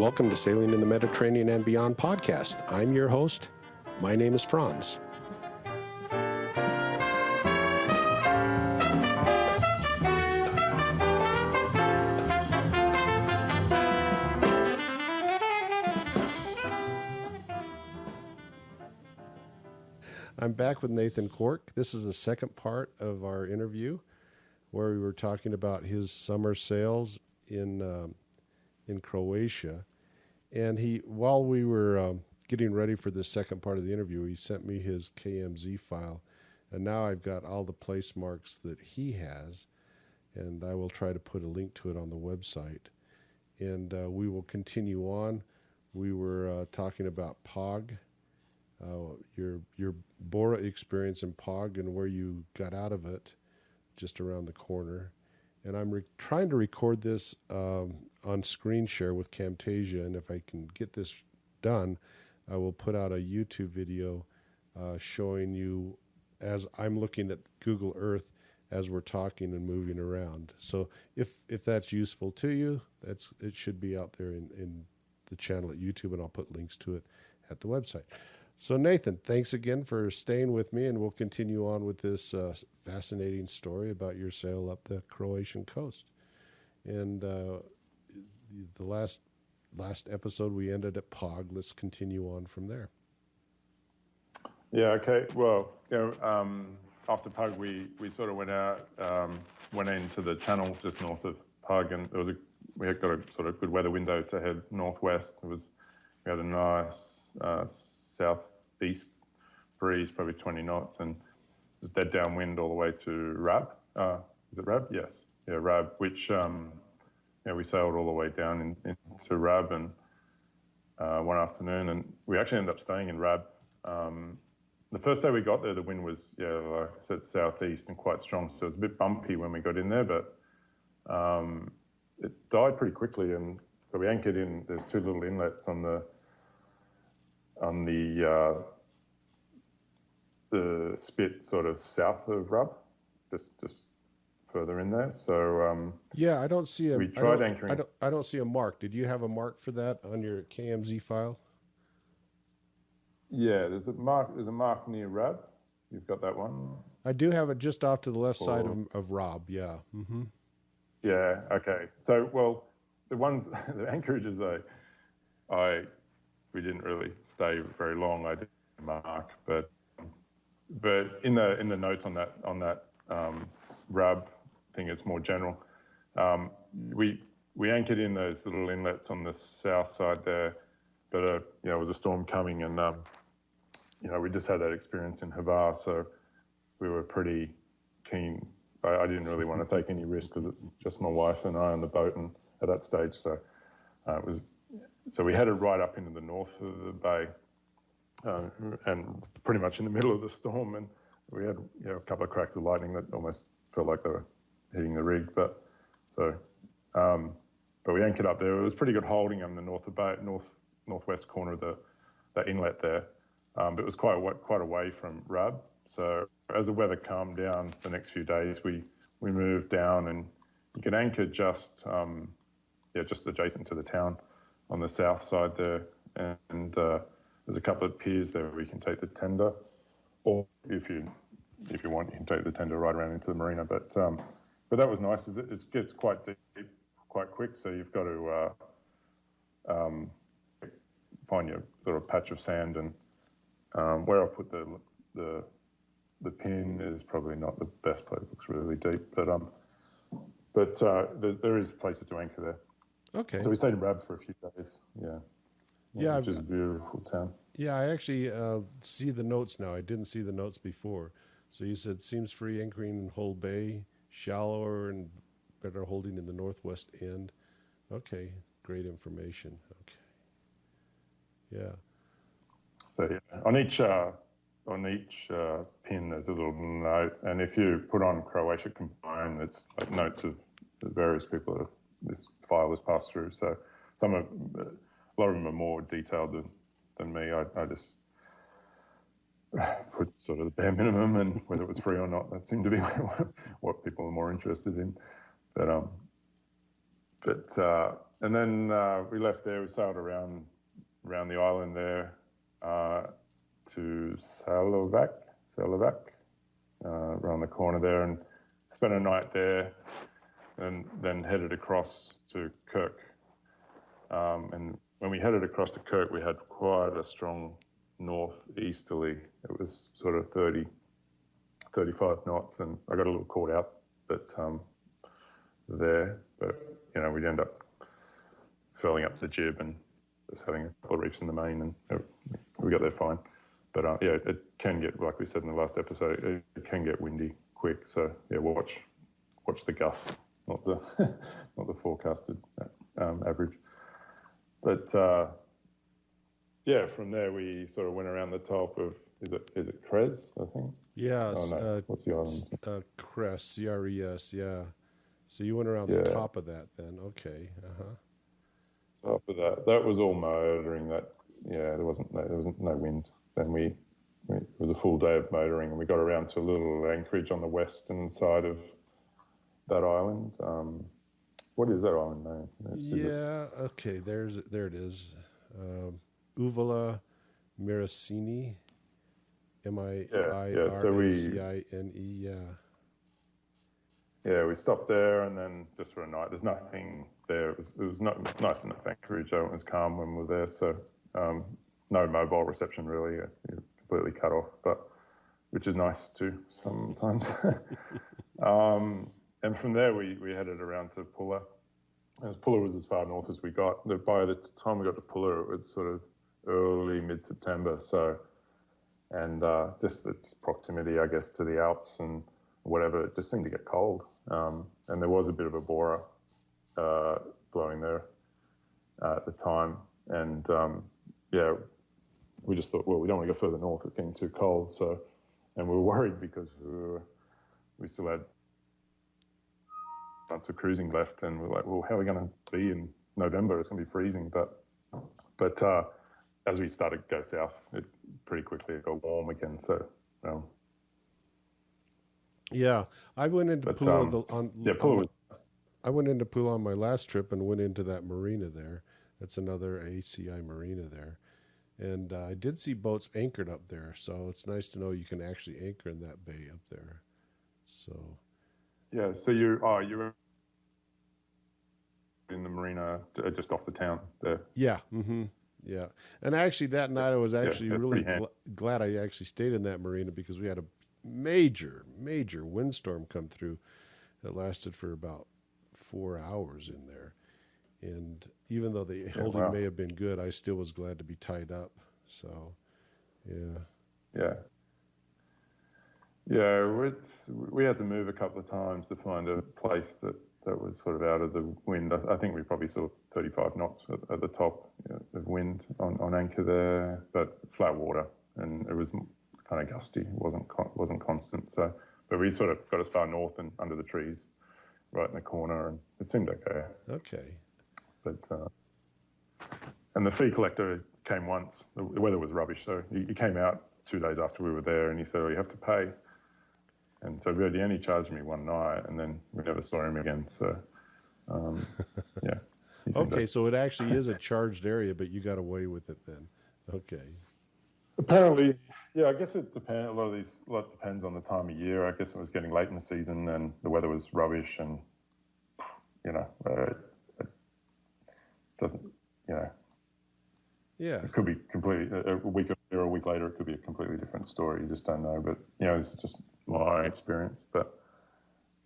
Welcome to Sailing in the Mediterranean and Beyond podcast. I'm your host. My name is Franz. I'm back with Nathan Quark. This is the second part of our interview where we were talking about his summer sails in Croatia. And while we were getting ready for the second part of the interview, he sent me his KMZ file. And now I've got all the place marks that he has. And I will try to put a link to it on the website. And we will continue on. We were talking about POG. Your Bora experience in POG and where you got out of it just around the corner. And I'm trying to record this on screen share with Camtasia, and if I can get this done, I will put out a YouTube video showing you as I'm looking at Google Earth as we're talking and moving around. So if that's useful to you, it should be out there in the channel at YouTube, and I'll put links to it at the website. So Nathan, thanks again for staying with me, and we'll continue on with this fascinating story about your sail up the Croatian coast. And the last episode we ended at POG. Let's continue on from there. Yeah. Okay. Well, after POG, we sort of went out, went into the channel just north of POG, and we had got a sort of good weather window to head northwest. We had a nice southeast breeze, probably 20 knots, and it was dead downwind all the way to Rab. Is it Rab? Yes. Yeah, Rab, which we sailed all the way down into Rab and one afternoon, and we actually ended up staying in Rab. The first day we got there, the wind was, like I said, southeast and quite strong, so it was a bit bumpy when we got in there, but it died pretty quickly, and so we anchored in. There's two little inlets on the spit sort of south of Rub, just further in there. So I don't see a. We tried anchoring. I don't see a mark. Did you have a mark for that on your KMZ file? Yeah, there's a mark near Rab. You've got that one. I do have it just off to the left side of Rob. Yeah. Mm-hmm. Yeah. Okay. So the anchorages we didn't really stay very long. I didn't mark, but in the notes on that Rab thing, it's more general. We anchored in those little inlets on the south side there, but it was a storm coming, and we just had that experience in Hvar, so we were pretty keen. I didn't really want to take any risk because it's just my wife and I on the boat, and at that stage, so it was. So we headed right up into the north of the bay, and pretty much in the middle of the storm, and we had a couple of cracks of lightning that almost felt like they were hitting the rig. But we anchored up there. It was pretty good holding on the northwest corner of that inlet there, but it was quite away from Rab. So as the weather calmed down the next few days, we moved down, and you could anchor just adjacent to the town on the south side there, and there's a couple of piers there where we can take the tender, or if you want, you can take the tender right around into the marina. But that was nice. It gets quite deep, quite quick, so you've got to find your little patch of sand, and where I put the pin is probably not the best place. It looks really deep, but there is places to anchor there. Okay. So we stayed in Rab for a few days. Yeah, which is a beautiful town. Yeah, I actually see the notes now. I didn't see the notes before. So you said seems free anchoring in Hull Bay, shallower and better holding in the northwest end. Okay, great information. Okay. Yeah. So on each pin there's a little note, and if you put on Croatia combined, it's like notes of the various people that this file was passed through. So a lot of them are more detailed than me. I just put sort of the bare minimum, and whether it was free or not, that seemed to be what people are more interested in. But And then we left there. We sailed around the island there to Salovac, around the corner there, and spent a night there, and then headed across to Kirk. And when we headed across to Kirk, we had quite a strong northeasterly. It was sort of 30, 35 knots, and I got a little caught out there, but we'd end up furling up the jib and just having a couple of reefs in the main, and we got there fine. But it can get, like we said in the last episode, it can get windy quick. So watch the gusts, not the not the forecasted average. But from there we sort of went around the top of is it Crez, I think. Yeah. Oh, no. What's the island? Crest, CRES. Yeah. So you went around the top of that then. Okay. Top of that was all motoring. There wasn't no wind. Then it was a full day of motoring, and we got around to a little anchorage on the western side of that island. What is that island name? Okay. There it is. Uvala Miracini. Miracine. Yeah, we stopped there, and then just for a night. There's nothing there. It was not nice enough anchorage. It was calm when we were there, so no mobile reception really. You're completely cut off, but which is nice too sometimes. And from there we headed around to Pulla. Pulla was as far north as we got. By the time we got to Pulla, it was sort of early mid-September. So, and just its proximity, I guess, to the Alps and whatever, it just seemed to get cold. And there was a bit of a bora blowing there at the time. And we just thought, well, we don't want to go further north. It's getting too cold. So, and we were worried because we still had months of cruising left, and we're like, well, how are we going to be in November? It's going to be freezing. But as we started to go south, it pretty quickly got warm again. So. I went into Pulla Pulla was. I went into Pulla on my last trip and went into that marina there. That's another ACI marina there. And I did see boats anchored up there, so it's nice to know you can actually anchor in that bay up there. So. Yeah, so you were in the marina just off the town there. Yeah, yeah. And actually that night I was actually really glad I actually stayed in that marina because we had a major windstorm come through that lasted for about 4 hours in there. And even though the holding may have been good, I still was glad to be tied up. So, yeah. We had to move a couple of times to find a place that was sort of out of the wind. I think we probably saw 35 knots at the top of wind on anchor there, but flat water, and it was kind of gusty. It wasn't constant. So, but we sort of got as far north and under the trees, right in the corner, and it seemed okay. Okay. But and the fee collector came once. The weather was rubbish, so he came out 2 days after we were there, and he said, "Oh, you have to pay." And so he only charged me one night, and then we never saw him again. So, yeah. Okay, so it actually is a charged area, but you got away with it then. Okay. Apparently, yeah. I guess it depends. A lot depends on the time of year. I guess it was getting late in the season, and the weather was rubbish, and it doesn't. Yeah. It could be completely a week or a week later. It could be a completely different story. You just don't know. But this is just my experience. But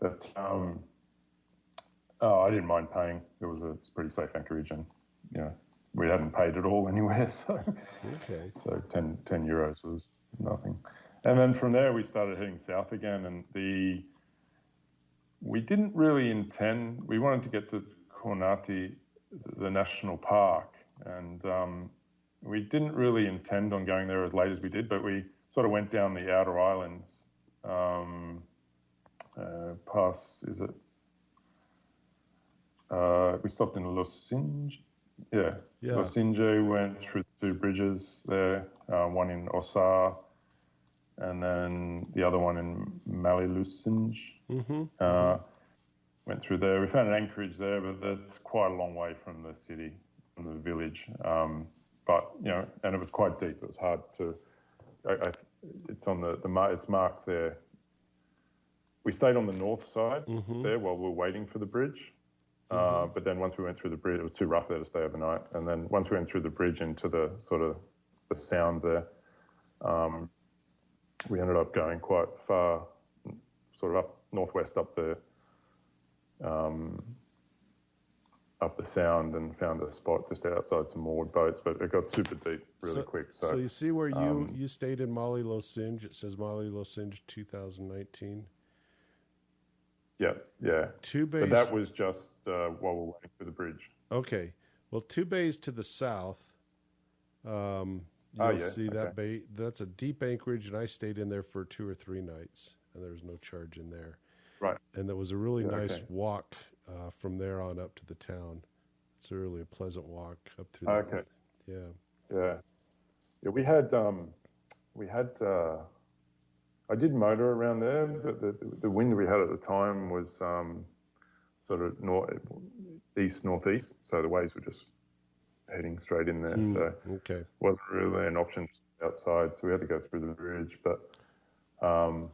I didn't mind paying. It's pretty safe anchorage, and we hadn't paid at all anywhere. So okay. So 10 euros was nothing. And then from there we started heading south again, and we didn't really intend. We wanted to get to Kornati, the national park, and we didn't really intend on going there as late as we did, but we sort of went down the outer islands, we stopped in Losinj. Yeah. Losinj, went through 2 bridges there, one in Osar, and then the other one in Malilusinj. went through there. We found an anchorage there, but that's quite a long way from the city, from the village. But and it was quite deep. It was hard to. It's on it's marked there. We stayed on the north side there while we were waiting for the bridge. But then once we went through the bridge, it was too rough there to stay overnight. And then once we went through the bridge into the sort of the sound there, we ended up going quite far, sort of up northwest up the sound, and found a spot just outside some moored boats. But it got super deep really quick. So you see where you stayed in Mali Losinj. It says Mali Losinj 2019. Yeah. 2 bays. But that was just while we were waiting for the bridge. Okay. Well, 2 bays to the south. You'll see that bay. That's a deep anchorage, and I stayed in there for 2 or 3 nights, and there was no charge in there. Right. And there was a really nice walk from there on up to the town. It's really a pleasant walk up through. Okay. Yeah. We had. I did motor around there, but the wind we had at the time was sort of northeast, so the waves were just heading straight in there. So it wasn't really an option outside, so we had to go through the bridge. But but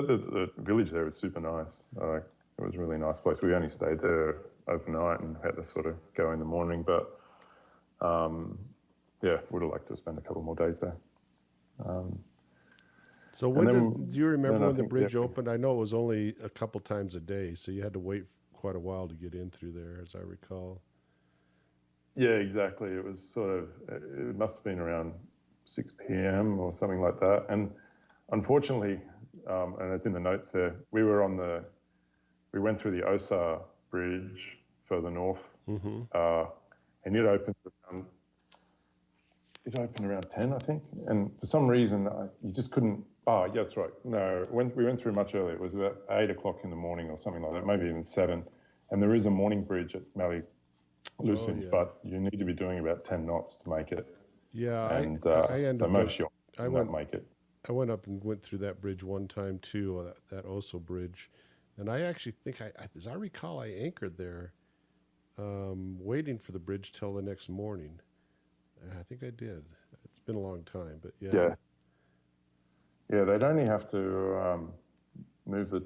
the village there was super nice. It was a really nice place. We only stayed there overnight and had to sort of go in the morning, but would have liked to spend a couple more days there. So do you remember when the bridge opened? I know it was only a couple times a day, so you had to wait quite a while to get in through there, as I recall. Yeah, exactly. It was it must have been around 6 p.m. or something like that. And unfortunately, and it's in the notes there, we went through the Osa Bridge further north, and it opened around 10, I think. And for some reason, you just couldn't. Oh, yeah, that's right. No, we went through much earlier. It was about 8 o'clock in the morning or something like that, maybe even 7. And there is a morning bridge at Mali Losinj, but you need to be doing about 10 knots to make it. Yeah, and I ended up. Most yachts don't make it. I went up and went through that bridge one time too, that Oso Bridge, and I actually think as I recall, I anchored there, waiting for the bridge till the next morning. I think I did. It's been a long time, but yeah. Yeah, they'd only have to move the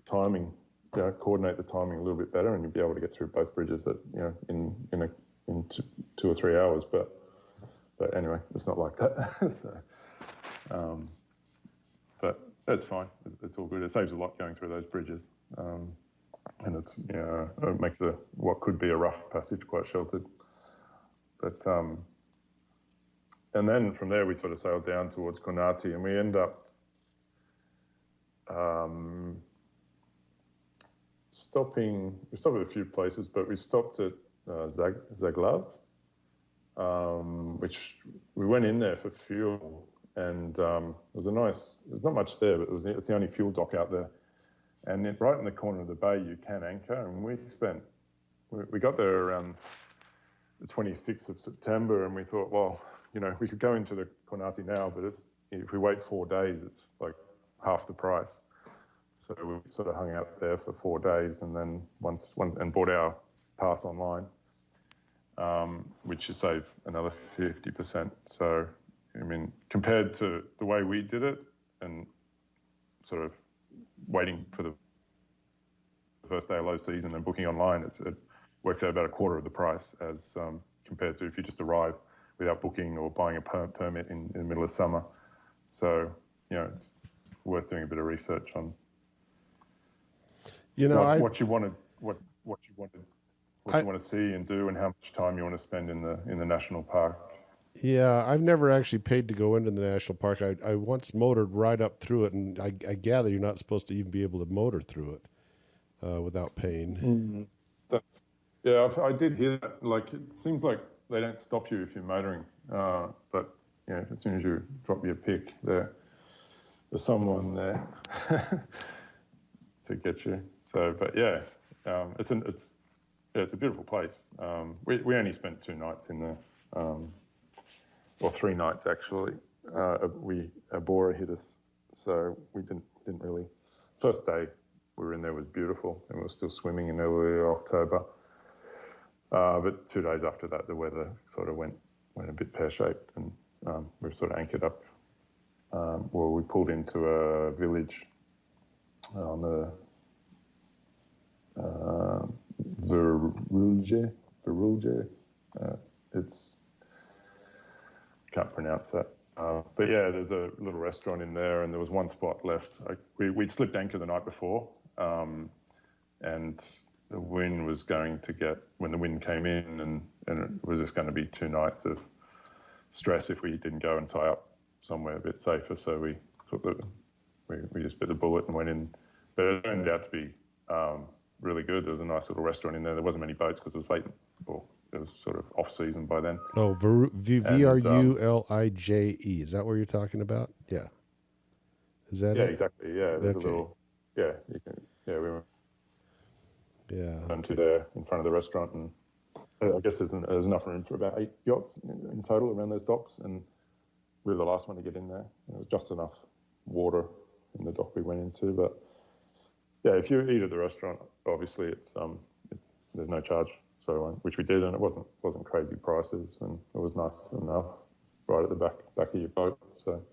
timing, coordinate the timing a little bit better, and you'd be able to get through both bridges at in 2 or 3 hours. But anyway, it's not like that. So, but that's fine. It's all good. It saves a lot going through those bridges, and it makes what could be a rough passage quite sheltered. But and then from there we sort of sailed down towards Kornati, and we end up stopping. We stopped at a few places, but we stopped at Zaglav, which we went in there for fuel, and it was a nice. There's not much there, but it's the only fuel dock out there, and right in the corner of the bay you can anchor, and we got there around the 26th of September, and we thought, well, we could go into the Kornati now, but if we wait 4 days, it's like half the price. So we sort of hung out there for 4 days, and then and bought our pass online, which you save another 50%. So, I mean, compared to the way we did it, and sort of waiting for the first day of low season and booking online, it works out about a quarter of the price as compared to if you just arrive without booking or buying a permit in the middle of summer. So, it's worth doing a bit of research on what you want to see and do, and how much time you want to spend in the national park. Yeah, I've never actually paid to go into the national park. I once motored right up through it, and I gather you're not supposed to even be able to motor through it without paying. Yeah, I did hear that. Like, it seems like they don't stop you if you're motoring, but as soon as you drop your pick, there's someone there to get you. So, but it's a beautiful place. We only spent 2 nights in there, or 3 nights actually. Ebola hit us, so we didn't really. First day we were in there was beautiful, and we were still swimming in early October. But 2 days after that, the weather sort of went a bit pear-shaped, and we were sort of anchored up. Well, we pulled into a village on the Verulje. It's can't pronounce that. But yeah, there's a little restaurant in there, and there was one spot left. We'd slipped anchor the night before, and the wind was going to get, when the wind came in, and it was just going to be 2 nights of stress if we didn't go and tie up somewhere a bit safer. So we took we just bit the bullet and went in. But it turned out to be really good. There was a nice little restaurant in there. There wasn't many boats because it was late, well, it was sort of off season by then. Oh, Vrulije. Is that what you're talking about? Yeah. Is that yeah, it? exactly. Yeah, there's Okay. a little. Yeah, you can. Yeah, we went Yeah. to there in front of the restaurant, and I guess there's enough room for about 8 yachts in total around those docks, and we were the last one to get in there. There was just enough water in the dock we went into, but yeah, if you eat at the restaurant, obviously there's no charge. So which we did, and it wasn't crazy prices, and it was nice enough right at the back of your boat. So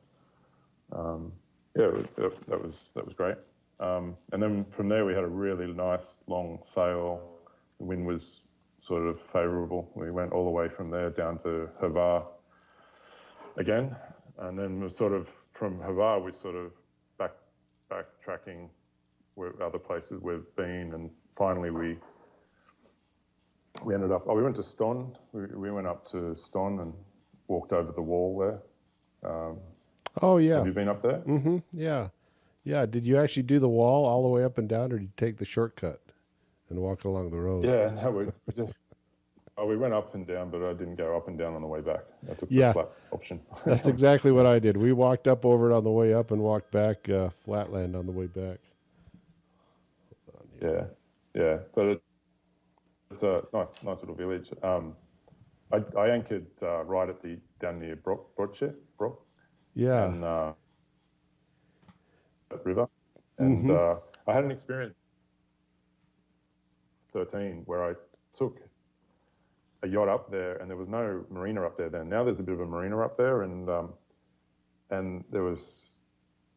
yeah, that was great. And then from there we had a really nice long sail. The wind was sort of favourable. We went all the way from there down to Hvar again, and then we sort of from Hvar we sort of backtracking where other places we've been, and finally we ended up. We went to Ston. We went up to Ston and walked over the wall there. Oh, yeah. Have you been up there? Mm-hmm. Yeah. Yeah. Did you actually do the wall all the way up and down, or did you take the shortcut and walk along the road? Yeah, no, we went up and down, but I didn't go up and down on the way back. I took Yeah. the flat option. That's exactly what I did. We walked up over it on the way up and walked back flatland on the way back. Yeah, but it's a nice little village. I anchored right at down near Brock, Yeah. and river, and I had an experience 13 where I took a yacht up there, and there was no marina up there then. Now there's a bit of a marina up there, and there was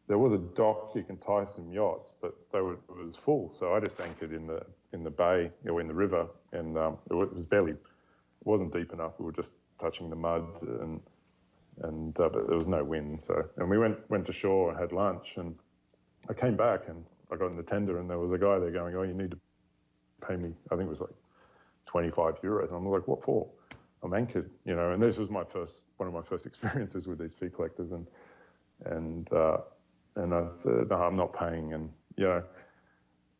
a dock you can tie some yachts, but it was full. So I just anchored in the bay or in the river, and it wasn't deep enough. We were just touching the mud, and but there was no wind. So and we went to shore and had lunch, and I came back and I got in the tender, and there was a guy there going, "Oh, you need to pay me." I think it was like 25 euros. And I'm like, "What for?" I'm anchored, And this was one of my first experiences with these fee collectors, and I said, "No, I'm not paying." And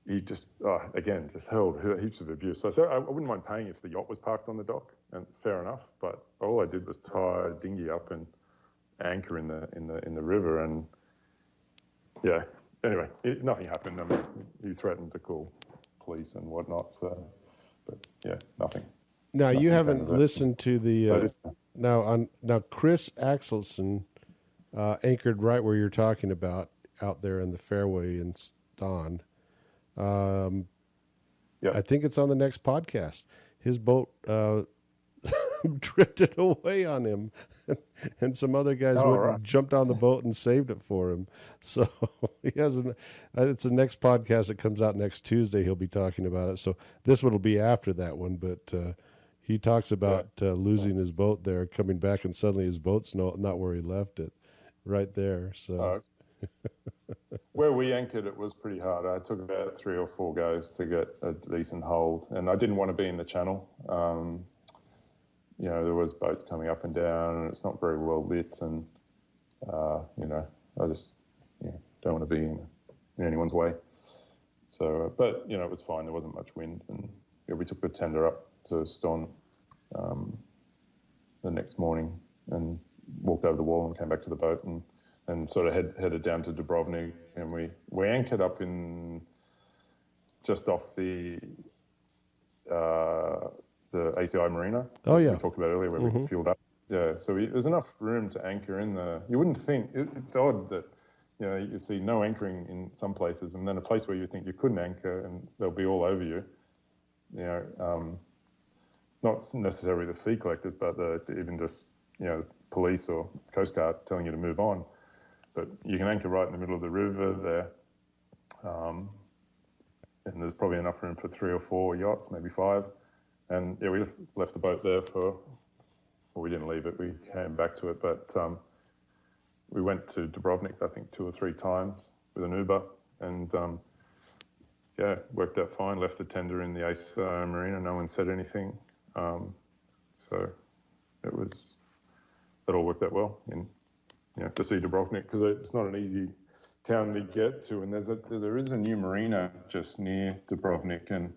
he just hurled heaps of abuse. So I said, I wouldn't mind paying if the yacht was parked on the dock, and fair enough. But all I did was tie a dinghy up and anchor in the river, and yeah. Anyway, nothing happened. I mean, he threatened to call police and whatnot. So, but yeah, nothing. Now Nothing you haven't came of it. listened to the now Chris Axelson anchored right where you're talking about out there in the fairway in Ston. I think it's on the next podcast. His boat drifted away on him, and some other guys jumped on the boat and saved it for him. So he has it's the next podcast that comes out next Tuesday. He'll be talking about it. So this one will be after that one, but he talks about losing his boat there, coming back, and suddenly his boat's not where he left it, right there. So. Where we anchored, it was pretty hard. I took about 3 or 4 goes to get a decent hold, and I didn't want to be in the channel. There was boats coming up and down, and it's not very well lit, and I just don't want to be in anyone's way. So, but it was fine. There wasn't much wind, and we took the tender up to Ston the next morning and walked over the wall and came back to the boat and sort of headed down to Dubrovnik, and we anchored up just off the ACI Marina. Oh, yeah. We talked about earlier where we fueled up. Yeah, so there's enough room to anchor in the. You wouldn't think it's odd that you see no anchoring in some places, and then a place where you think you couldn't anchor, and they'll be all over you. Not necessarily the fee collectors, but even just police or Coast Guard telling you to move on. But you can anchor right in the middle of the river there, and there's probably enough room for 3 or 4 yachts, maybe 5. And yeah, we left the boat there we didn't leave it, we came back to it, but we went to Dubrovnik, I think 2 or 3 times with an Uber, and worked out fine. Left the tender in the Ace Marina, no one said anything. So it all worked out well to see Dubrovnik, because it's not an easy town to get to, and there is a new marina just near Dubrovnik, and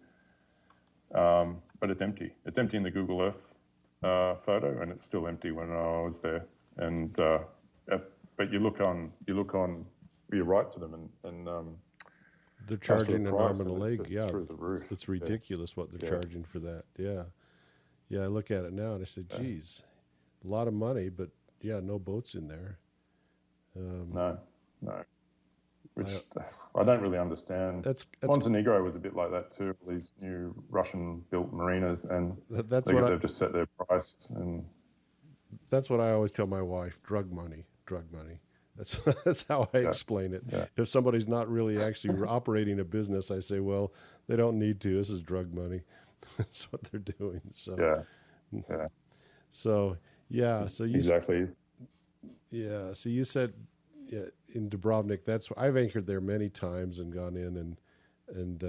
but it's empty. It's empty in the Google Earth photo, and it's still empty when I was there. And but you write to them, and they're charging an arm and a leg. It's Yeah, through the roof. It's ridiculous what they're charging for that. Yeah. I look at it now and I say, geez, a lot of money, but yeah, no boats in there. No. Which I don't really understand. Montenegro was a bit like that too. These new Russian-built marinas, and they've just set their price. And that's what I always tell my wife: drug money. That's how I explain it. Yeah. If somebody's not really actually operating a business, I say, well, they don't need to. This is drug money. That's what they're doing. So So you exactly. So you said. Yeah, in Dubrovnik, I've anchored there many times and gone in and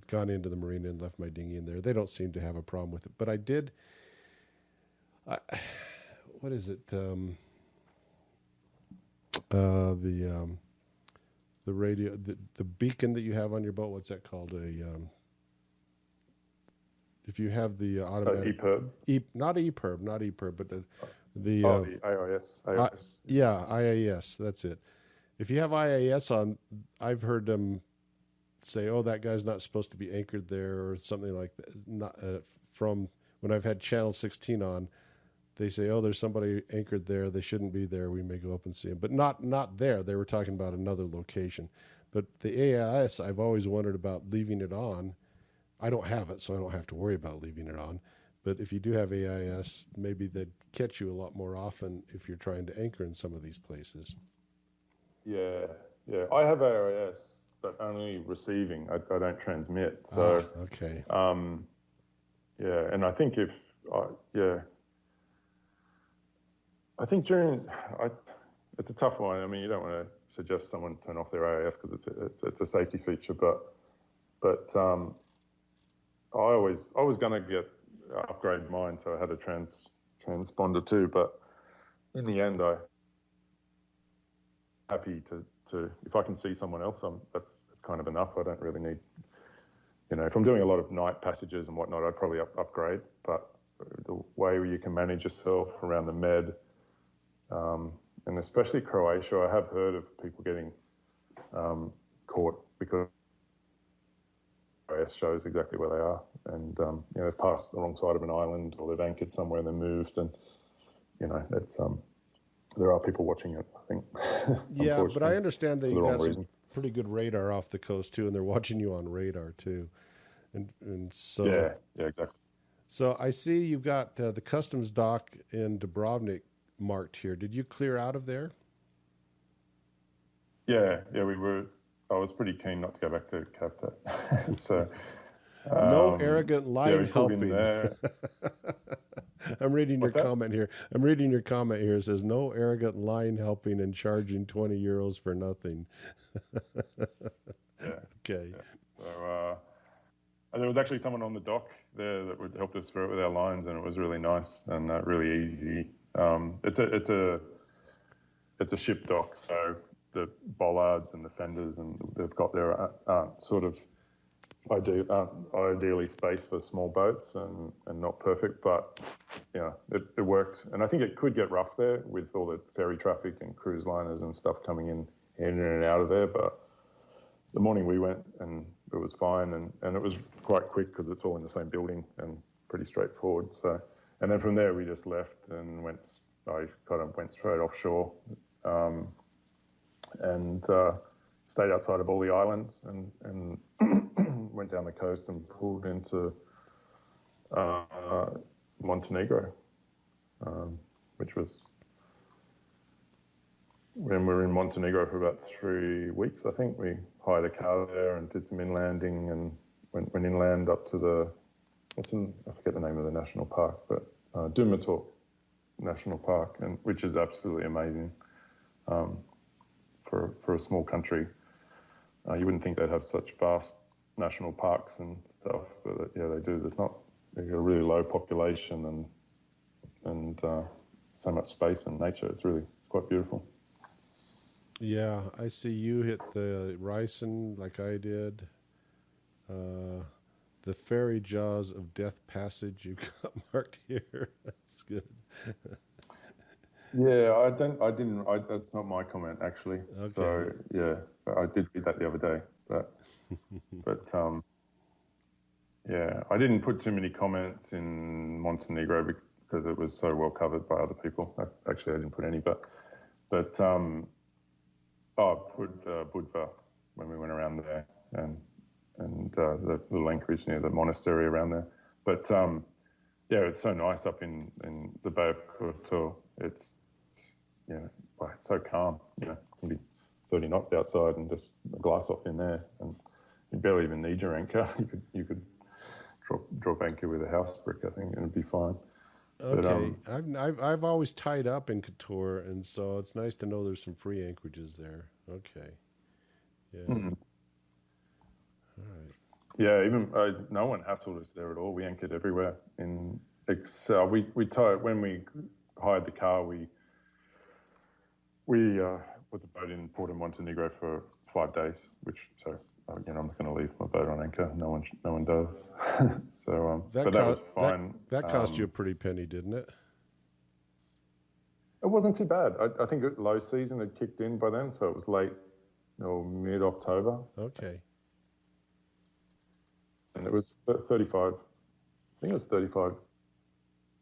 gone into the marina and left my dinghy in there. They don't seem to have a problem with it, but I did. What is it? The radio, the beacon that you have on your boat. What's that called? If you have the automatic EPIRB, not EPIRB, but the IIS. IIS, that's it. If you have IIS on, I've heard them say, "Oh, that guy's not supposed to be anchored there," or something like that. Not from when I've had Channel 16 on, they say, "Oh, there's somebody anchored there. They shouldn't be there. We may go up and see them," but not there. They were talking about another location. But the AIS, I've always wondered about leaving it on. I don't have it, so I don't have to worry about leaving it on. But if you do have AIS, maybe they'd catch you a lot more often if you're trying to anchor in some of these places. Yeah. I have AIS, but only receiving. I don't transmit. So okay. And I think I think it's a tough one. I mean, you don't want to suggest someone turn off their AIS because it's a safety feature, but I was going to upgrade mine, so I had a transponder too. But in the end, I'm happy to if I can see someone else, that's kind of enough. I don't really need, if I'm doing a lot of night passages and whatnot, I'd probably upgrade. But the way you can manage yourself around the Med, and especially Croatia, I have heard of people getting caught because IIS shows exactly where they are, and they've passed the wrong side of an island, or they've anchored somewhere and they moved, and it's there are people watching it, I think. Yeah, but I understand that you got some pretty good radar off the coast too, and they're watching you on radar too, and so yeah, exactly. So I see you've got the customs dock in Dubrovnik marked here. Did you clear out of there? Yeah, we were. I was pretty keen not to go back to Capta. So no arrogant line helping. I'm reading your comment here. It says no arrogant line helping and charging 20 euros for nothing. Okay. Yeah. So there was actually someone on the dock there that would help us through it with our lines, and it was really nice and really easy. It's a ship dock, so the bollards and the fenders and they've got there aren't sort of ideally spaced for small boats and not perfect, but it worked. And I think it could get rough there with all the ferry traffic and cruise liners and stuff coming in and out of there. But the morning we went, and it was fine, and it was quite quick because it's all in the same building and pretty straightforward. So, and then from there we just left and I kind of went straight offshore. and stayed outside of all the islands and went down the coast and pulled into Montenegro, which was when we were in Montenegro for about 3 weeks. I think we hired a car there and did some inlanding and went inland up to I forget the name of the national park, but Dumator National Park, and which is absolutely amazing for a small country. You wouldn't think they'd have such vast national parks and stuff, but yeah, they do. They've got a really low population and so much space and nature. It's quite beautiful. Yeah, I see you hit the Ricin like I did. The Fairy Jaws of Death Passage you got marked here. That's good. Yeah, that's not my comment actually. Okay. So yeah, I did read that the other day, but yeah, I didn't put too many comments in Montenegro because it was so well covered by other people. Actually, I didn't put any, but I put Budva when we went around there and the little anchorage near the monastery around there. But yeah, it's so nice up in the Bay of Kotor. It's it's so calm. You can be 30 knots outside and just a glass off in there, and you barely even need your anchor. You could drop anchor with a house brick, I think, and it'd be fine. Okay, but, I've always tied up in Kotor, and so it's nice to know there's some free anchorages there. Okay, yeah. Mm-hmm. All right. Yeah, even no one hassled us there at all. We anchored everywhere. We tied when we hired the car. We put the boat in Port of Montenegro for 5 days, I'm not going to leave my boat on anchor. No one does. So, but that was fine. That cost you a pretty penny, didn't it? It wasn't too bad. I think low season had kicked in by then, so it was late or mid-October. Okay. And it was 35. I think it was 35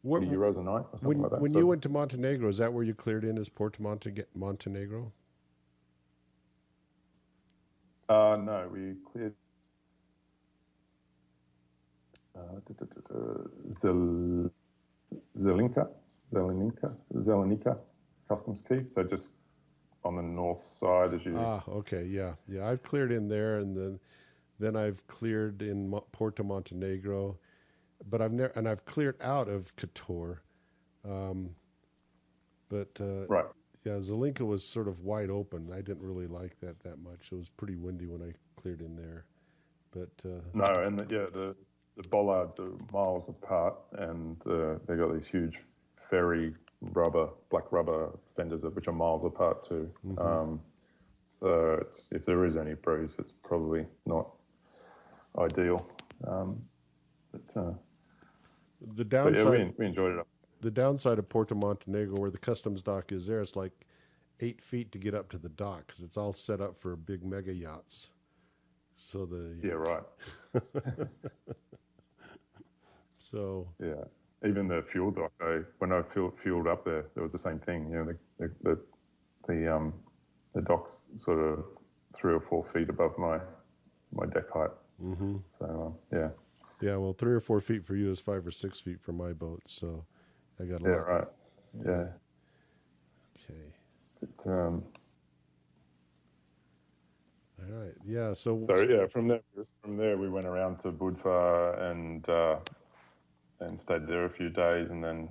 euros a night or something like that. When you went to Montenegro, is that where you cleared in as Port Montenegro? No, we cleared Zelenica Customs Key. So just on the north side as you. Okay, yeah. I've cleared in there, and then I've cleared in Porto Montenegro, but I've cleared out of Kotor, but right. Yeah, Zelinka was sort of wide open. I didn't really like that much. It was pretty windy when I cleared in there, but no, and the bollards are miles apart, and they got these huge ferry black rubber fenders which are miles apart too. Mm-hmm. So if there is any breeze, it's probably not ideal. But the downside, but yeah, we enjoyed it. The downside of Porto Montenegro, where the customs dock is there, it's like 8 feet to get up to the dock because it's all set up for big mega yachts. So yeah, right. So yeah, even the fuel dock. When I fueled up there was the same thing. The dock's sort of 3 or 4 feet above my deck height. Mm-hmm. So yeah. Yeah, well, 3 or 4 feet for you is 5 or 6 feet for my boat. So I got a lot. Yeah, right. Yeah. Okay. But, all right. Yeah. So yeah, from there we went around to Budva and stayed there a few days, and then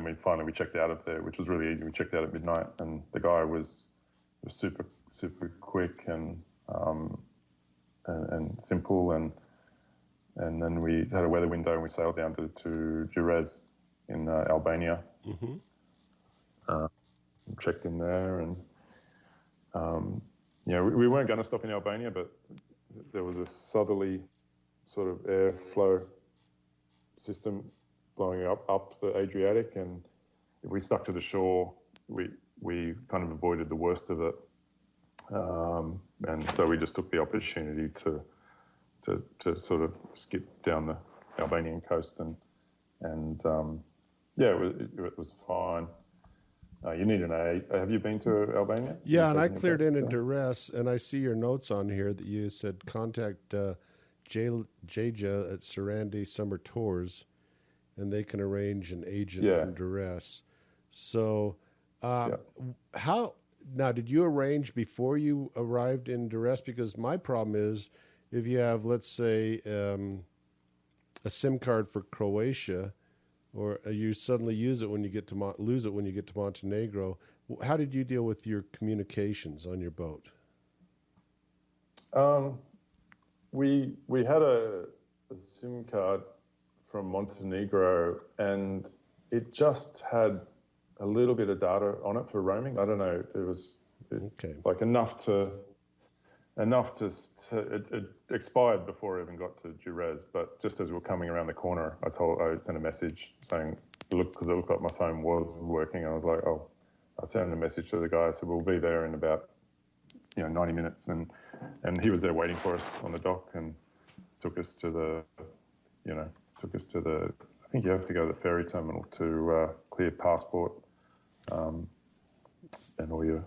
we checked out of there, which was really easy. We checked out at midnight, and the guy was super quick and simple, and then we had a weather window and we sailed down to Jerez in Albania. Mm-hmm. Checked in there, and we weren't going to stop in Albania, but there was a southerly sort of airflow system blowing up the Adriatic, and if we stuck to the shore, we kind of avoided the worst of it, and so we just took the opportunity to sort of skip down the Albanian coast, and it was fine. You need an A. Have you been to Albania? Have you Yeah, and I taken a cleared boat in there? duress, and I see your notes on here that you said contact Jaja at Sarandi Summer Tours, and they can arrange an agent Yeah, from duress. So, uh, yeah. how now did you arrange before you arrived in duress? Because my problem is if you have, let's say, a SIM card for Croatia, or you suddenly use it when you get to lose it when you get to Montenegro. How did you deal with your communications on your boat? Um, we had a SIM card from Montenegro, and it just had a little bit of data on it for roaming. I don't know. Okay. Like enough it expired before it even got to Jerez. But just as we were coming around the corner, I sent a message saying, look, because it looked like my phone was working. I was like, oh, I sent a message to the guy. I said, we'll be there in about 90 minutes, and he was there waiting for us on the dock and took us to the I think you have to go to the ferry terminal to clear passport and all your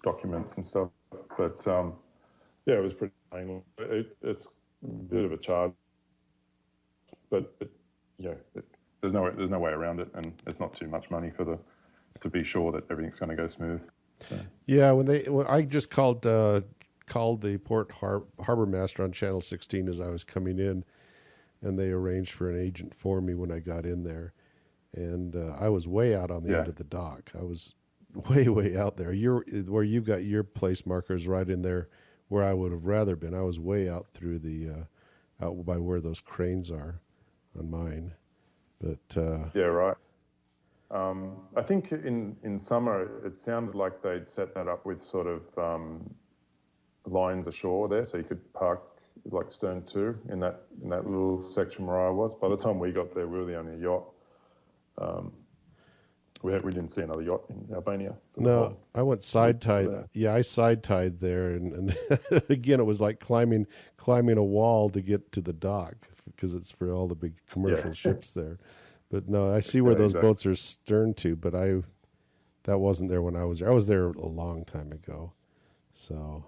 documents and stuff. But yeah, it was pretty painful. It's a bit of a charge, but there's no way around it, and it's not too much money to be sure that everything's going to go smooth. So. Yeah, when I just called the harbor master on Channel 16 as I was coming in, and they arranged for an agent for me when I got in there, and I was way out on the Yeah, end of the dock. I was way out there. Where you've got your place markers right in there, where I would have rather been. I was way out through the out by where those cranes are on mine, but yeah, right. I think in summer it sounded like they'd set that up with sort of lines ashore there, so you could park like stern two in that little section where I was. By the time we got there, we were the only yacht. Um, we didn't see another yacht in Albania for the no, whole I went week side we tied. were there. Yeah, I side tied there, and again, it was like climbing a wall to get to the dock because it's for all the big Yeah, commercial ships there. But no, I see where yeah, those exactly. boats are stern to, but that wasn't there when I was there. I was there a long time ago, so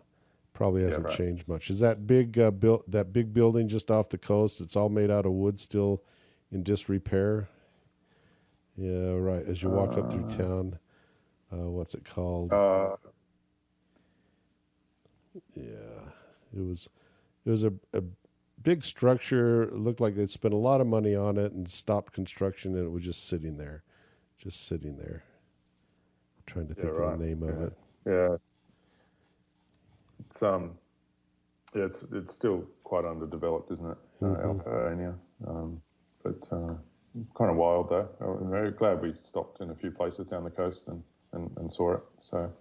probably Yeah, hasn't right. changed much. Is that that big building just off the coast? It's all made out of wood, still in disrepair. Yeah, right. As you walk up through Uh, town, what's it called? uh, Yeah, it was a big structure. It looked like they'd spent a lot of money on it and stopped construction, and it was just sitting there, just sitting there. I'm trying to yeah, think of the right. name of Yeah, it. yeah. It's yeah, it's still quite underdeveloped, isn't it, Hmm. Albania? But kind of wild though. I'm very glad we stopped in a few places down the coast and saw it. So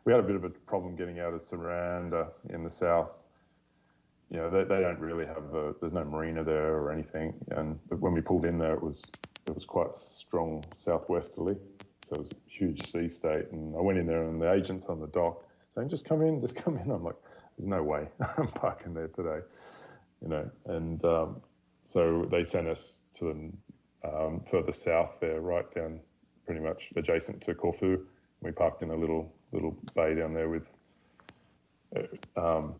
we had a bit of a problem getting out of Saranda in the south. They don't really have there's no marina there or anything. But when we pulled in there, it was quite strong southwesterly, so it was a huge sea state. And I went in there, and the agent's on the dock saying, "Just come in, just come in." I'm like, "There's no way I'm parking there today," And so they sent us to the further south there, right down, pretty much adjacent to Corfu. We parked in a little bay down there with um,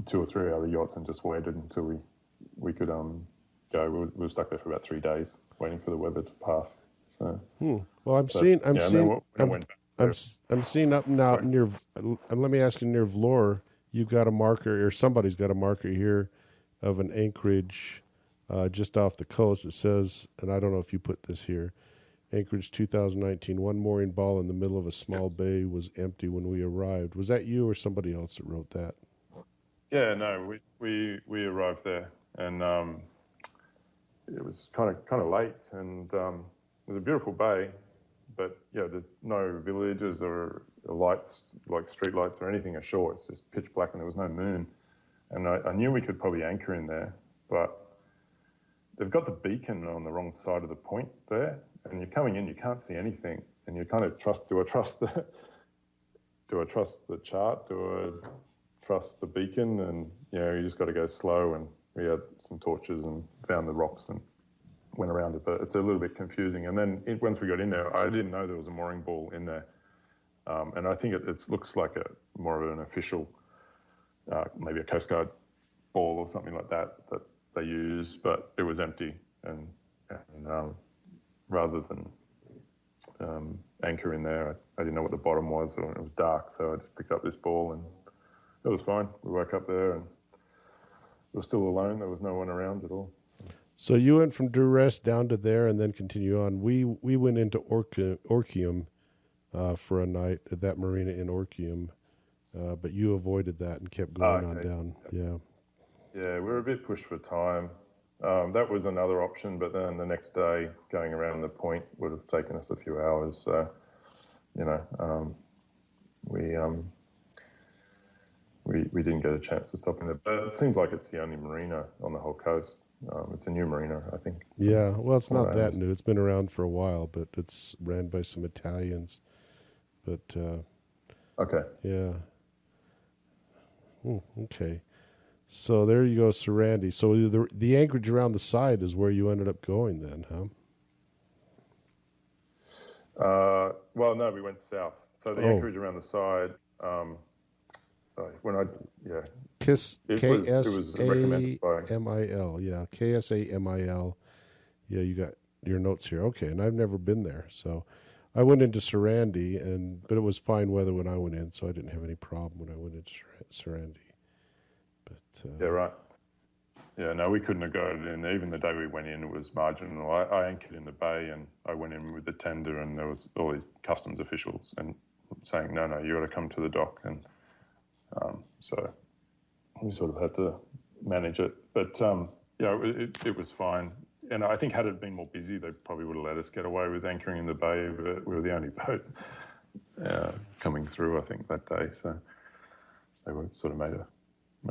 two or three other yachts and just waited until we could go. We were stuck there for about 3 days waiting for the weather to pass. So, Well, but yeah, and then when I went back there, I'm seeing up now sorry. near. Let me ask you, near Vlore, you've got a marker, or somebody's got a marker here, of an anchorage, just off the coast. It says, and I don't know if you put this here. Anchorage 2019. One mooring ball in the middle of a small bay was empty when we arrived. Was that you or somebody else that wrote that? Yeah, no, we arrived there, and it was kind of late, and it was a beautiful bay, but yeah, there's no villages or lights like street lights or anything ashore. It's just pitch black, and there was no moon. And I knew we could probably anchor in there, but they've got the beacon on the wrong side of the point there, and you're coming in, you can't see anything, and you kind of do I trust do I trust the chart? Do I trust the beacon? And you just got to go slow. And we had some torches and found the rocks and went around it, but it's a little bit confusing. And then once we got in there, I didn't know there was a mooring ball in there. And I think it looks like more of an official, maybe a Coast Guard ball or something like that they use, but it was empty. And rather than anchor in there, I didn't know what the bottom was, or it was dark, so I just picked up this ball and it was fine. We woke up there and we were still alone. There was no one around at all. So you went from Duress down to there and then continue on. We went into Orkium for a night at that marina in Orkium, but you avoided that and kept going on down. Yeah. Yeah, we were a bit pushed for time. That was another option, but then the next day going around the point would have taken us a few hours. So, we didn't get a chance to stop in there. But it seems like it's the only marina on the whole coast. It's a new marina, I think. Yeah, well, it's not that new. It's been around for a while, but it's ran by some Italians. But okay, yeah. Okay. So there you go, Sarandie. So the anchorage around the side is where you ended up going then, huh? Well, no, we went south. So the anchorage around the side. KSAMIL. Yeah, KSAMIL. Yeah, you got your notes here. Okay, and I've never been there, so I went into Sarandie, but it was fine weather when I went in, so I didn't have any problem when I went into Sarandie. But yeah, right. Yeah, no, we couldn't have got it in. Even the day we went in, it was marginal. I anchored in the bay, and I went in with the tender, and there was all these customs officials and saying, no, you got to come to the dock, and so we sort of had to manage it. But it was fine. And I think had it been more busy, they probably would have let us get away with anchoring in the bay. But we were the only boat coming through, I think, that day. So they were sort of made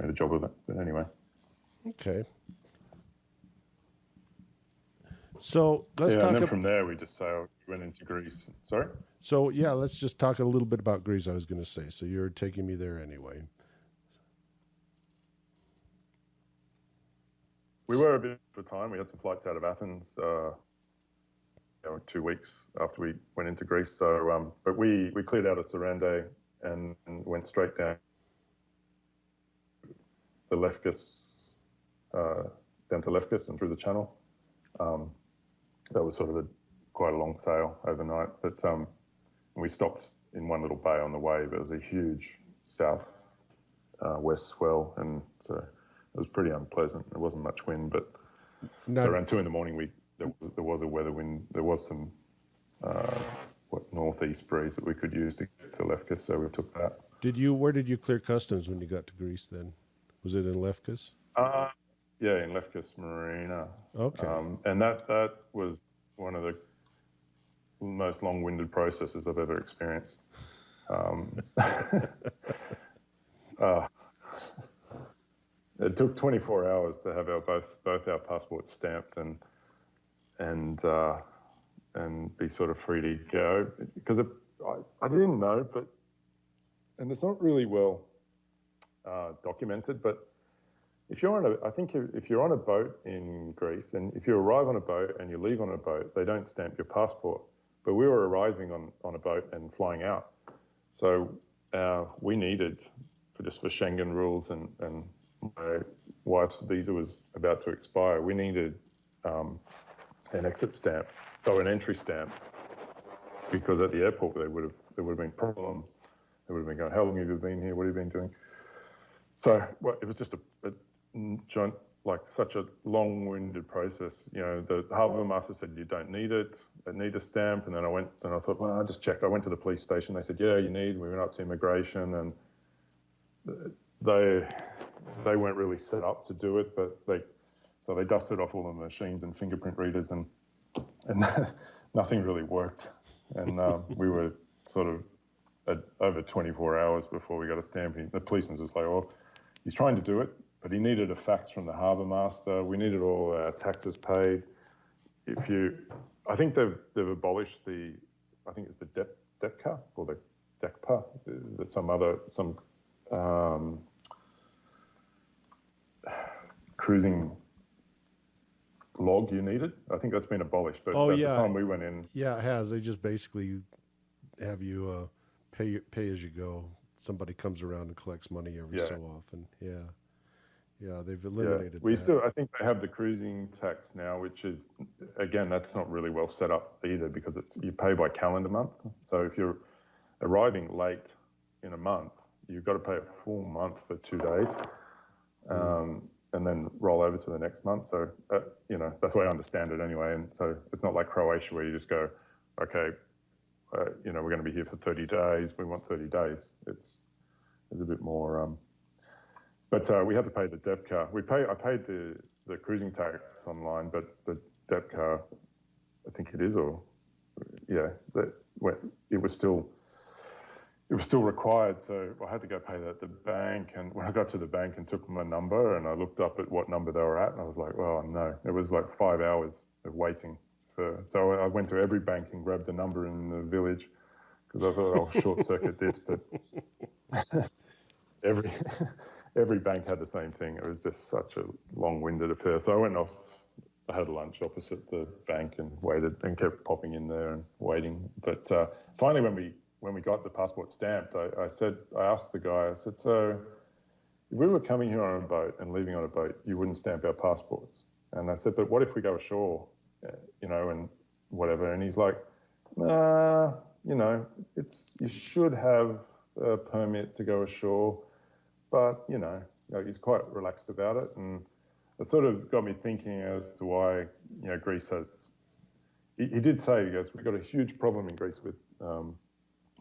a job of it. But anyway. Okay. So let's talk. And then from there we just went into Greece. Sorry. So yeah, let's just talk a little bit about Greece. I was going to say. So you're taking me there anyway. We were a bit for time. We had some flights out of Athens 2 weeks after we went into Greece. So, but we cleared out of Sarandie and went straight down the Lefkis, down to Lefkis and through the Channel. That was sort of quite a long sail overnight. But we stopped in one little bay on the way, but it was a huge south west swell, and so it was pretty unpleasant. There wasn't much wind, but so around 2 a.m, there was a weather wind. There was some northeast breeze that we could use to get to Lefkis, so we took that. Where did you clear customs when you got to Greece then? Was it in Lefkis? Yeah, in Lefkis Marina. Okay. And that was one of the most long-winded processes I've ever experienced. It took 24 hours to have both our passports stamped and be sort of free to go, because I didn't know, and it's not really well documented, but if you're on a boat in Greece, and if you arrive on a boat and you leave on a boat, they don't stamp your passport. But we were arriving on a boat and flying out, so we needed for Schengen rules, and my wife's visa was about to expire. We needed an exit stamp or an entry stamp, because at the airport there would have been problems. They would have been going, "How long have you been here? What have you been doing?" So it was just a giant, like such a long-winded process. The harbour master said you don't need it. I need a stamp, and then I went and I thought, well, I'll just check. I went to the police station. They said, yeah, you need. We went up to immigration, and they weren't really set up to do it, but so they dusted off all the machines and fingerprint readers, and nothing really worked. And we were sort of at over 24 hours before we got a stamp. The policeman was like, well, he's trying to do it, but he needed a fax from the harbour master. We needed all our taxes paid. I think they've abolished I think it's the DEPCA or the DECPA, some cruising log you needed. I think that's been abolished, but Oh at the yeah, time we went in, yeah, it has. They just basically have you pay as you go. Somebody comes around and collects money every yeah, so often. Yeah, yeah, they've yeah. eliminated We that. still, I think they have the cruising tax now, which is, again, that's not really well set up either because you pay by calendar month. So if you're arriving late in a month, you've got to pay a full month for 2 days. And then roll over to the next month. So, that's the way I understand it anyway. And so it's not like Croatia where you just go, okay, we're going to be here for 30 days. We want 30 days. It's a bit more, but we had to pay the deb car. I paid the cruising tax online, but the deb car, I think it is, it was still required, so I had to go pay that at the bank. And when I got to the bank and took my number and I looked up at what number they were at, and I was like, oh no, it was like 5 hours of waiting. So I went to every bank and grabbed the number in the village because I thought I'll short circuit this, but every every bank had the same thing. It was just such a long-winded affair. So I went off. I had lunch opposite the bank and waited and kept popping in there and waiting. But finally, when we got the passport stamped, I asked the guy, I said, so if we were coming here on a boat and leaving on a boat, you wouldn't stamp our passports. And I said, but what if we go ashore, and whatever? And he's like, nah, you should have a permit to go ashore, but, he's quite relaxed about it. And it sort of got me thinking as to why, Greece has, he did say, he goes, we've got a huge problem in Greece with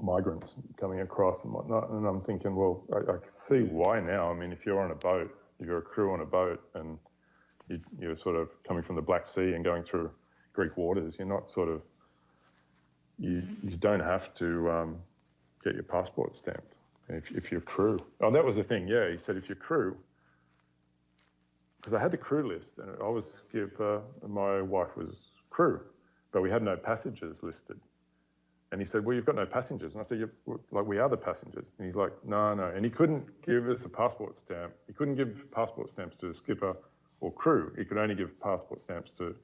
migrants coming across and whatnot. And I'm thinking, well, I see why now. I mean, if you're on a boat, you're a crew on a boat and you're sort of coming from the Black Sea and going through Greek waters, you're not sort of, you don't have to get your passport stamped if you're crew. Oh, that was the thing. Yeah, he said if you're crew, because I had the crew list and I was skipper and my wife was crew, but we had no passengers listed. And he said, well, you've got no passengers. And I said, we are the passengers. And he's like, no. And he couldn't give us a passport stamp. He couldn't give passport stamps to the skipper or crew. He could only give passport stamps to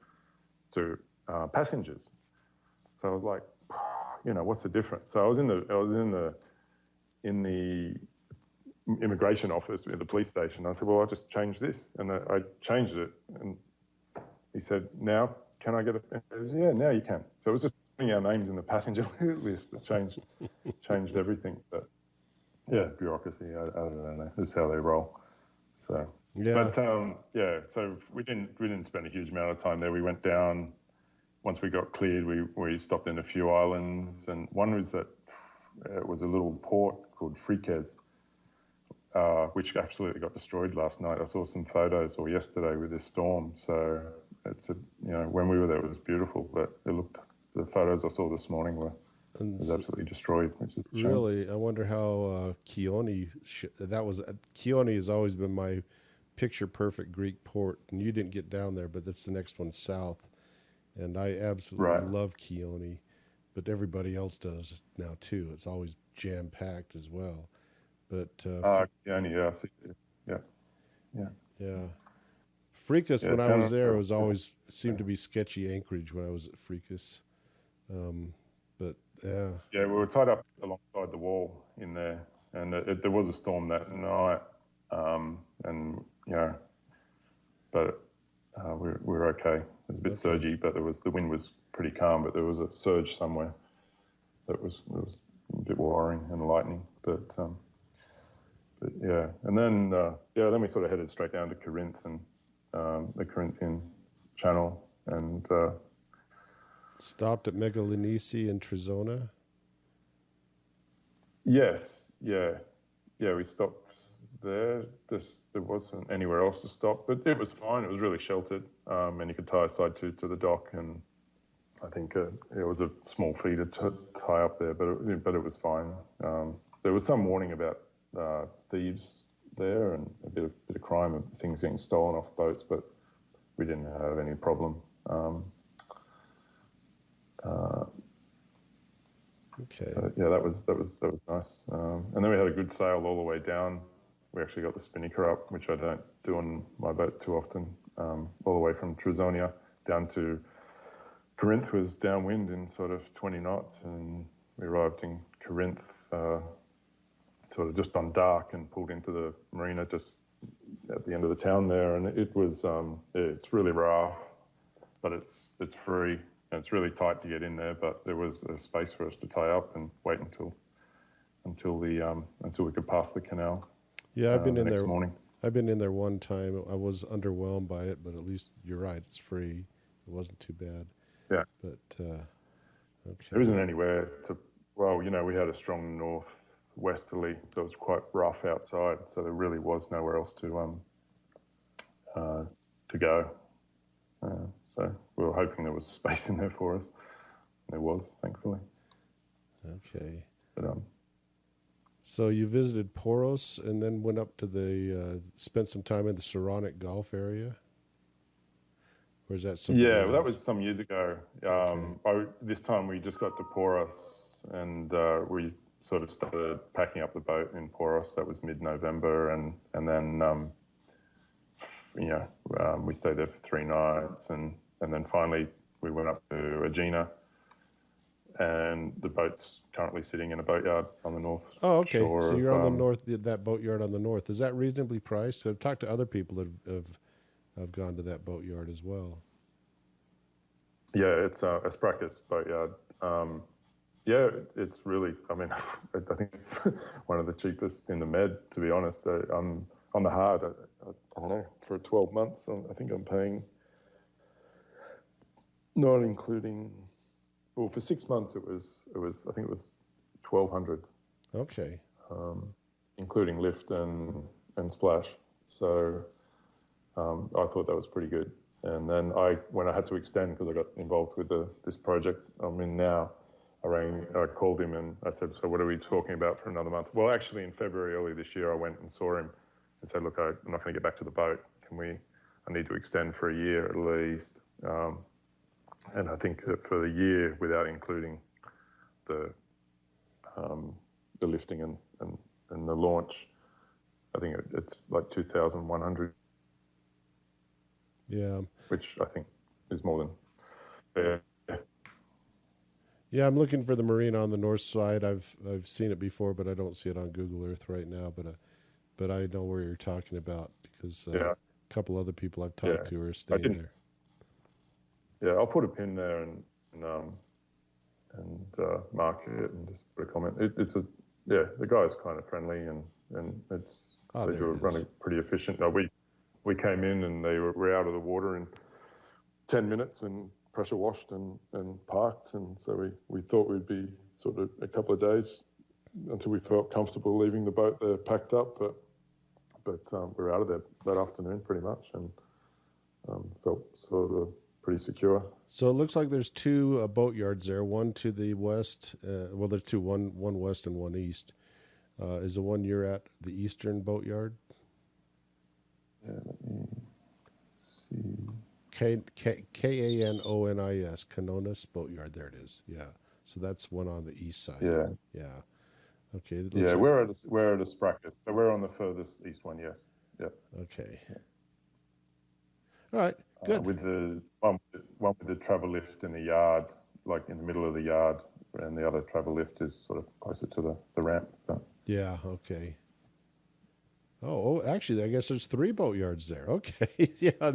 passengers. So I was like, what's the difference? So I was in the immigration office at the police station. I said, well, I'll just change this. And I changed it. And he said, now can I get it? And he said, yeah, now you can. So it was just putting our names in the passenger list that changed everything. But yeah, bureaucracy, I don't know. This is how they roll. So Yeah. But so we didn't spend a huge amount of time there. We went down. Once we got cleared, we stopped in a few islands, and one was that it was a little port called Frikes, which absolutely got destroyed last night. I saw some photos or yesterday with this storm. So it's when we were there, it was beautiful, but the photos I saw this morning was absolutely destroyed, which is a shame. Really, I wonder how Chione. Chione has always been my picture-perfect Greek port, and you didn't get down there, but that's the next one south, and I absolutely love Chione, but everybody else does now too. It's always jam-packed as well. But Chione, yeah, I see. Yeah. Fricas, Yeah, when I was there, sounds- it always seemed to be sketchy anchorage when I was at Fricas. But yeah. Yeah, we were tied up alongside the wall in there, and there was a storm that night, but we were okay. It was a bit surgy, but the wind was pretty calm, but there was a surge somewhere that was a bit worrying and lightning, but yeah. And then we sort of headed straight down to Corinth and the Corinthian Channel, and Stopped at Megalonisi and Trizona. Yes, yeah, we stopped there. There wasn't anywhere else to stop, but it was fine. It was really sheltered, and you could tie a side tube to the dock. And I think it was a small fee to tie up there, but it was fine. There was some warning about thieves there and a bit of crime and things getting stolen off boats, but we didn't have any problem. Okay. Yeah, that was nice. And then we had a good sail all the way down. We actually got the spinnaker up, which I don't do on my boat too often, all the way from Trizonia. down to Corinth was downwind in sort of 20 knots, and we arrived in Corinth sort of just on dark and pulled into the marina just at the end of the town there, and it was it's really rough, but it's free and it's really tight to get in there. But there was a space for us to tie up and wait until we could pass the canal. Yeah, I've been the in next there. morning. I've been in there one time. I was underwhelmed by it, but at least you're right. It's free. It wasn't too bad. Yeah. But okay. There isn't anywhere to. Well, we had a strong northwesterly, so it was quite rough outside. So there really was nowhere else to go. So we were hoping there was space in there for us. There was, thankfully. Okay. But, so you visited Poros and then went up to spent some time in the Saronic Gulf area? Or is that something well, that else? was some years ago. This time we just got to Poros, and we sort of started packing up the boat in Poros. That was mid-November, and then we stayed there for 3 nights, and then finally we went up to Aegina, and the boat's currently sitting in a boatyard on the north shore. So you're on the north, that boatyard on the north. Is that reasonably priced? I've talked to other people that have gone to that boatyard as well. Yeah, it's a Sprachus boatyard. It's really, I think it's one of the cheapest in the Med, to be honest. On the hard, I don't know, for 12 months, I think I'm paying, not including, well, for 6 months it was I think it was 1,200. Okay. Including lift and splash. So I thought that was pretty good. And then when I had to extend, because I got involved with this project I'm in now, I called him and I said, so what are we talking about for another month? Well, actually in February early this year, I went and saw him and said, look, I'm not going to get back to the boat. I need to extend for a year at least. And I think that for the year, without including the lifting and the launch, I think it's like 2,100. Yeah. Which I think is more than fair. Yeah, I'm looking for the marina on the north side. I've seen it before, but I don't see it on Google Earth right now. But I know where you're talking about because a couple other people I've talked to are staying there. Yeah, I'll put a pin there and mark it and just put a comment. The guy's kind of friendly and it's they do running pretty efficient. No, we came in and they were out of the water in 10 minutes and pressure washed and parked, and so we thought we'd be sort of a couple of days until we felt comfortable leaving the boat there packed up, but we're out of there that afternoon pretty much, and felt sort of pretty secure. So it looks like there's 2 boatyards there, one to the west, there's 2, one west and one east. Is the one you're at the eastern boatyard? Yeah, let me see. Kanonis, Canonis Boatyard. There it is. Yeah. So that's one on the east side. Yeah. Yeah. Okay. We're at a Sprachus, so we're on the furthest east one. Yes. Yeah. Okay. Yeah. All right. Good. With the one with the travel lift in the yard, like in the middle of the yard, and the other travel lift is sort of closer to the ramp. So. Yeah. Okay. Oh, actually, I guess there's 3 boatyards there. Okay. Yeah.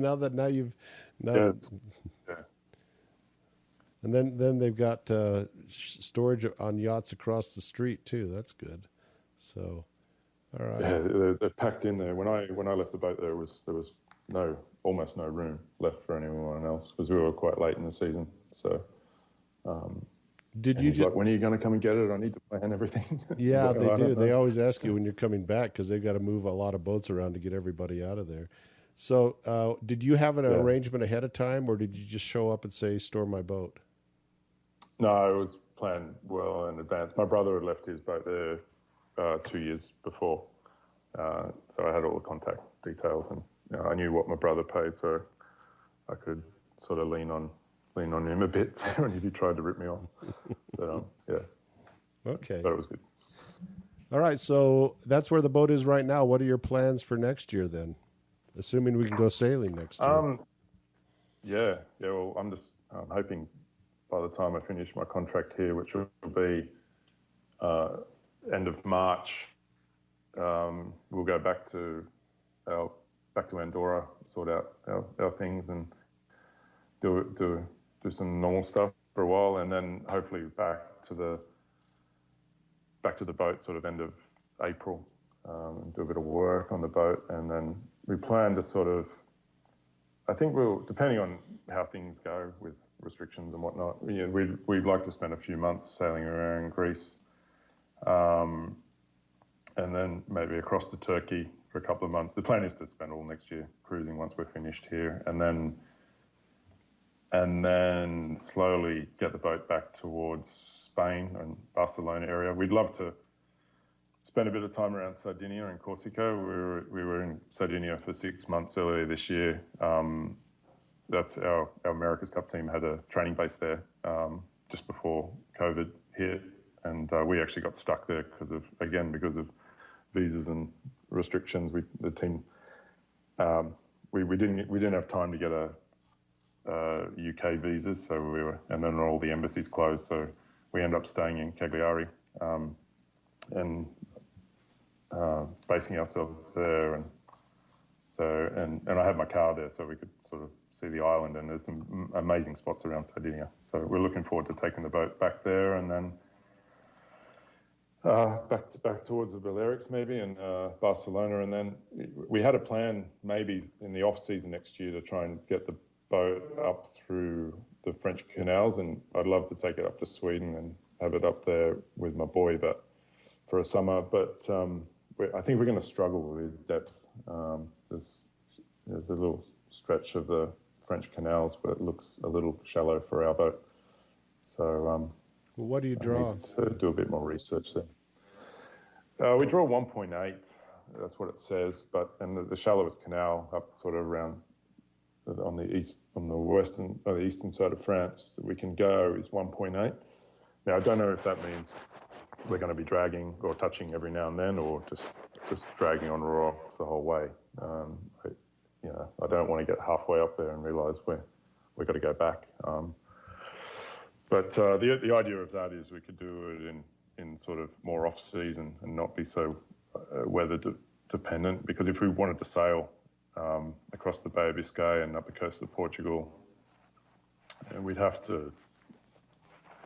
Yeah. And then they've got storage on yachts across the street too. That's good. So, all right. Yeah, they're packed in there. When I left the boat, there was almost no room left for anyone else because we were quite late in the season. So, like, when are you going to come and get it? I need to plan everything. Yeah, they do. They always ask you when you're coming back because they've got to move a lot of boats around to get everybody out of there. So, did you have an arrangement ahead of time, or did you just show up and say, "Store my boat"? No, it was planned well in advance. My brother had left his boat there 2 years before, so I had all the contact details, and I knew what my brother paid, so I could sort of lean on him a bit when he tried to rip me off. But Okay. But it was good. All right, so that's where the boat is right now. What are your plans for next year then? Assuming we can go sailing next year. Yeah. Well, I'm hoping by the time I finish my contract here, which will be end of March, we'll go back to Andorra, sort out our things, and do some normal stuff for a while, and then hopefully back to the boat sort of end of April, and do a bit of work on the boat, and then we plan to sort of, I think depending on how things go with restrictions and whatnot, we'd like to spend a few months sailing around Greece, and then maybe across to Turkey for a couple of months. The plan is to spend all next year cruising once we're finished here, and then slowly get the boat back towards Spain and Barcelona area. We'd love to spend a bit of time around Sardinia and Corsica. We were in Sardinia for 6 months earlier this year. That's our America's Cup team had a training base there just before COVID hit, and we actually got stuck there because of visas and restrictions. The team we didn't have time to get a UK visas, so and then all the embassies closed, so we ended up staying in Cagliari and basing ourselves there, and I had my car there, so we could sort of see the island, and there's some amazing spots around Sardinia. So we're looking forward to taking the boat back there, and then back towards the Balearics maybe, and Barcelona, and then we had a plan maybe in the off season next year to try and get the boat up through the French canals, and I'd love to take it up to Sweden and have it up there with my boy, but for a summer. But I think we're going to struggle with depth. There's a little stretch of the French canals, but it looks a little shallow for our boat. So well, what do you draw? I need to do a bit more research there. We draw 1.8. That's what it says. And the shallowest canal up sort of around on the eastern side of France that we can go is 1.8. Now I don't know if that means we're going to be dragging or touching every now and then, or just dragging on rocks the whole way. I don't want to get halfway up there and realise we've got to go back. But the idea of that is we could do it in sort of more off season and not be so weather dependent. Because if we wanted to sail across the Bay of Biscay and up the coast of Portugal, and we'd have to,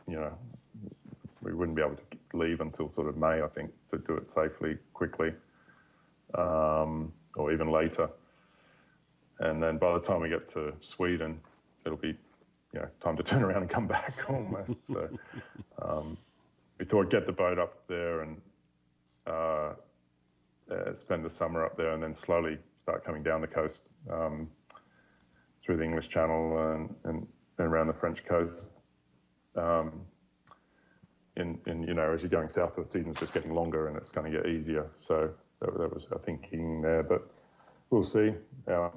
we wouldn't be able to leave until sort of May, I think, to do it safely, quickly, or even later. And then by the time we get to Sweden, it'll be, time to turn around and come back almost. So we thought get the boat up there and spend the summer up there, and then slowly start coming down the coast through the English Channel and around the French coast. As you're going south, the season's just getting longer and it's going to get easier. So that was our thinking there, but we'll see. A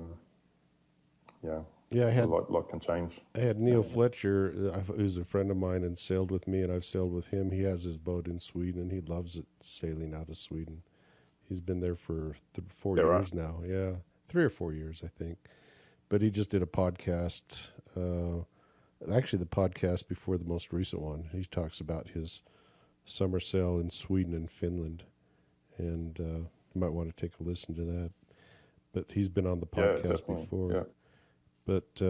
lot can change. I had Neil Fletcher, who's a friend of mine and sailed with me, and I've sailed with him. He has his boat in Sweden, and he loves it, sailing out of Sweden. He's been there for 4 years now. Yeah, 3 or 4 years, I think. But he just did a podcast, actually the podcast before the most recent one. He talks about his summer sail in Sweden and Finland, and you might want to take a listen to that. But he's been on the podcast before. Yeah. But,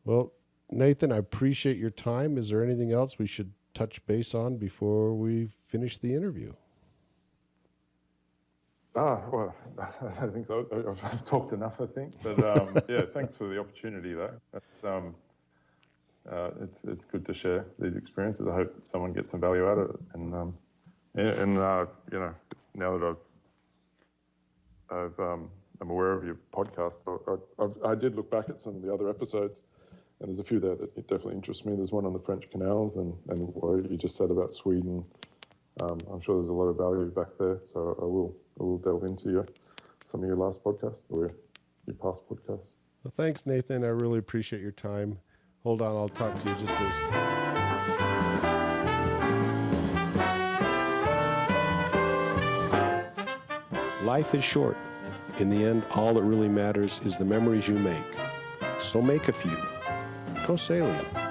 well, Nathan, I appreciate your time. Is there anything else we should touch base on before we finish the interview? Well, I don't think so. I've talked enough, I think. But, thanks for the opportunity, though. It's good to share these experiences. I hope someone gets some value out of it. And now that I'm aware of your podcast, I did look back at some of the other episodes, and there's a few there that definitely interest me. There's one on the French canals and what you just said about Sweden. I'm sure there's a lot of value back there, so I will delve into some of your last podcasts or your past podcasts. Well, thanks, Nathan. I really appreciate your time. Hold on, I'll talk to you just as... Life is short. In the end, all that really matters is the memories you make. So make a few. Go sailing.